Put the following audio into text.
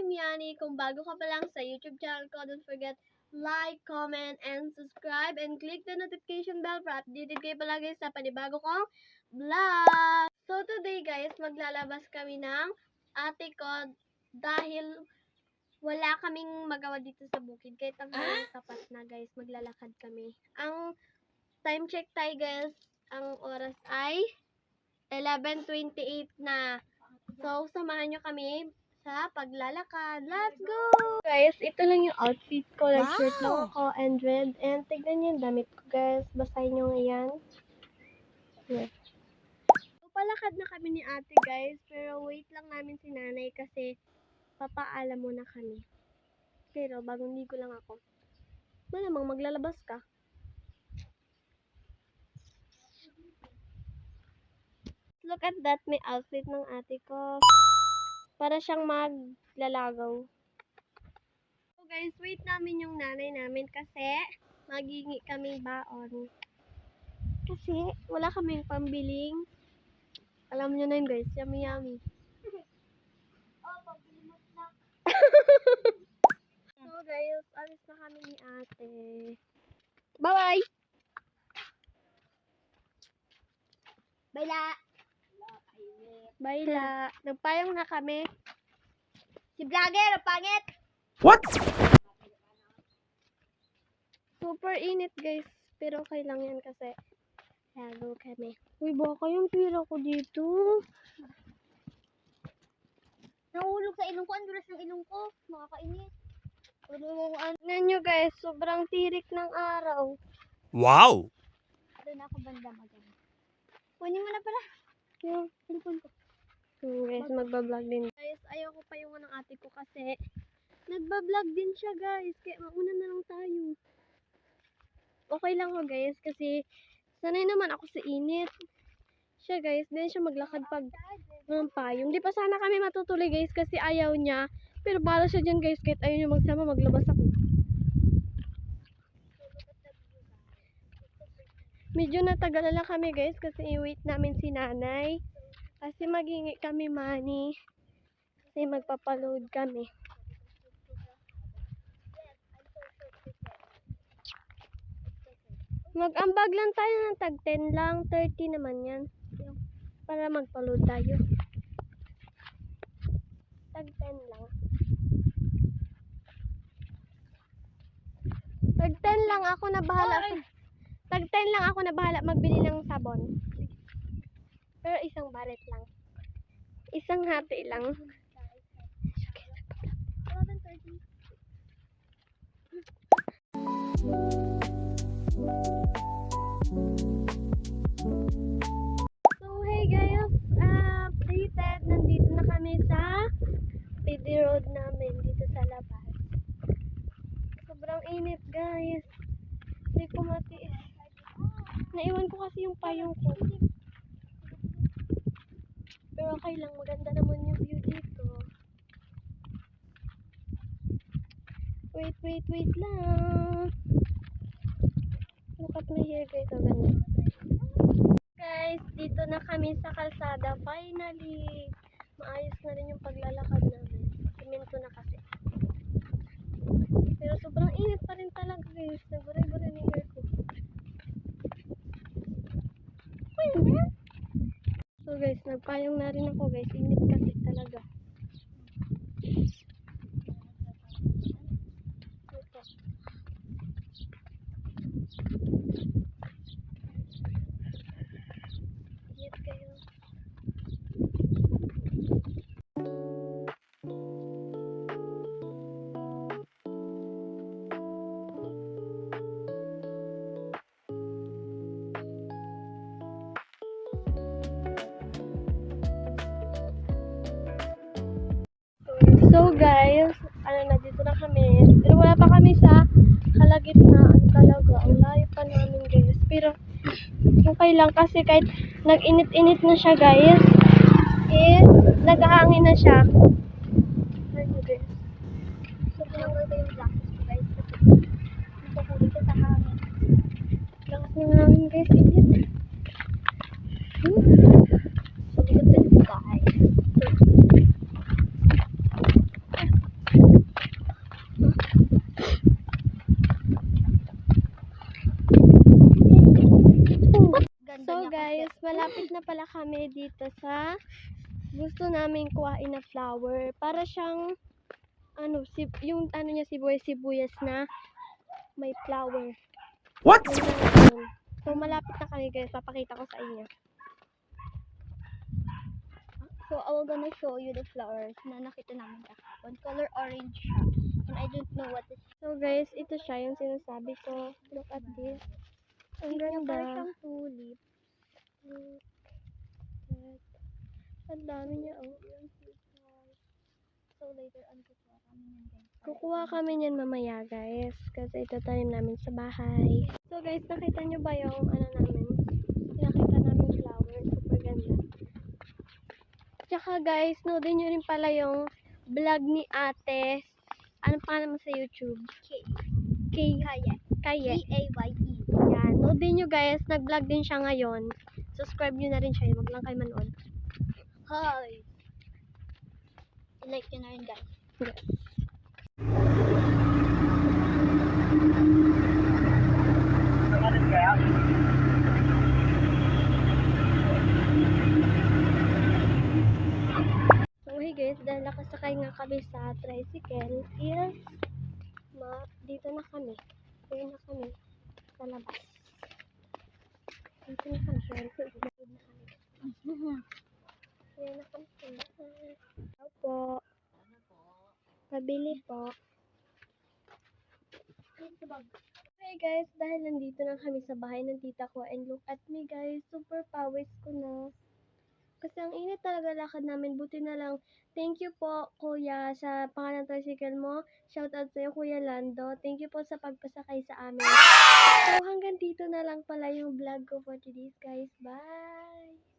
I'm Yani. Kung bago ka pa lang sa YouTube channel ko, don't forget like, comment, and subscribe, and click the notification bell para updated kayo palagi sa panibago kong vlog. So today guys, maglalabas kami ng ate ko dahil wala kaming magawa dito sa bukid. Kahit ang tapat na guys, maglalakad kami. Ang time check tayo guys, ang oras ay 11:28 na. So, samahan nyo kami sa paglalakad. Let's go! Guys, ito lang yung outfit ko. Like, shirt lang ako and red. And tignan nyo yung damit ko, guys. Basahin nyo ngayon. Yeah. So, palakad na kami ni ate, guys. Pero wait lang namin si nanay kasi papaalam muna kami. Pero bagong ligo lang ako. Malamang maglalabas ka. Look at that, may outfit ng ate ko. Para siyang maglalagaw. So guys, wait namin yung nanay namin kasi maghingi kaming baon. Kasi wala kaming pambiling. Alam nyo na yun guys, yummy yummy. Oh, pambili mo snack. So guys, alis na kami ni ate. Bye-bye! Bye-la! Bye-la! Nagpayong na kami. Si vlogger, ang pangit! What? Super init guys, pero okay lang yan kasi lago kami. Uy, baka yung pira ko dito. Nahulog sa ilong ko, ang dulas ng ilong ko. Nakakainis. Tignan nyo guys, sobrang tirik ng araw. Wow! Doon ako banda maganda. Kunin mo na pala. Yung Cellphone ko. guys, magbablog din. Guys, ayoko pa yung ng ate ko kasi nagbablog din siya guys. Kaya mauna na lang tayo. Okay lang ko guys kasi sanay naman ako sa init. Siya guys, din siya maglakad pag ng payong. Di pa sana kami matutuloy guys kasi ayaw niya. Pero bala siya dyan guys, kahit ayaw niya magsama, maglabas ako. Medyo natagalan lang kami guys kasi i-wait namin si nanay. Kasi maghingi kami money. Kasi magpapaload kami. Mag-ambag lang tayo ng tag 10 lang. 30 naman yan. Para magpaload tayo. Tag 10 lang. Tag 10 lang ako na bahala. Tag 10 lang ako na bahala magbili ng sabon. Pero isang baret lang. Isang hati lang. So hey guys, updated. Nandito na kami sa PD road namin dito sa labas. Sobrang init guys. Hindi ko matiis. Naiwan ko kasi yung payong ko. Pero okay lang, maganda naman yung view dito. Wait lang. Look at my hair guys, ang ganda. Guys, dito na kami sa kalsada. Finally, maayos na rin yung paglalakad namin. Simento na kasi. Pero sobrang init pa rin talaga guys. Naguray-guray na yung hair ko. So guys, nagpayong na rin ako guys. Init kasi talaga. Ito. Init kayo. So guys, dito na kami. Pero wala pa kami sa kalagitnaan talaga. Ang layo pa namin guys. Pero okay lang kasi kahit nag-init-init na siya guys, naghahangin na siya. Ayun guys. So, pinanggal ko yung glasses ko guys. Nagpapuli ka sa hangin. Lakas ng hangin guys. Init. So, likod ka guys. na pala kami dito sa gusto namin kuhain na flower. Para siyang, yung ano niya, sibuyas na may flower. What? Yun lang yun. So, malapit na kami guys. Papakita ko sa inyo. So, I will gonna show you the flowers na nakita namin kahapon. Color orange siya. And I don't know what is. So, guys, ito siya yung sinasabi ko. Look at this. Ang Yung ganda. parang siyang tulip. Look at. Ang dami niya, oh. So, later on, kukuha kami ng guys. Kukuha kami niyan mamaya, guys. Kasi itatanim namin sa bahay. So, guys, nakita niyo ba yung namin? Nakita namin flower. Super ganda. Tsaka, guys, noodin niyo rin pala yung vlog ni ate. Ano pa naman sa YouTube? Kay Kaya. Kaye. D-A-Y-E. Yan. Noodin niyo, guys. Nag-vlog din siya ngayon. Subscribe niyo na rin siya. Wag lang kayo manood. Hi! I-like yun na rin, guys. Yes. So, hey guys, dahil nakasakay nga kami sa tricycle, is dito na kami. Dito na kami sa labas. Dito na kami. Dito na kami. Dito na kami. Opo. Pabili po. Hey guys, dahil nandito na kami sa bahay ng tita ko and look at me guys, super pawis ko na. Kasi ang init talaga lakad namin, buti na lang. Thank you po kuya sa pangalan ng tricycle mo. Shout out sa iyo Kuya Lando. Thank you po sa pagpasakay sa amin. So hanggang dito na lang pala yung vlog ko for today's guys. Bye!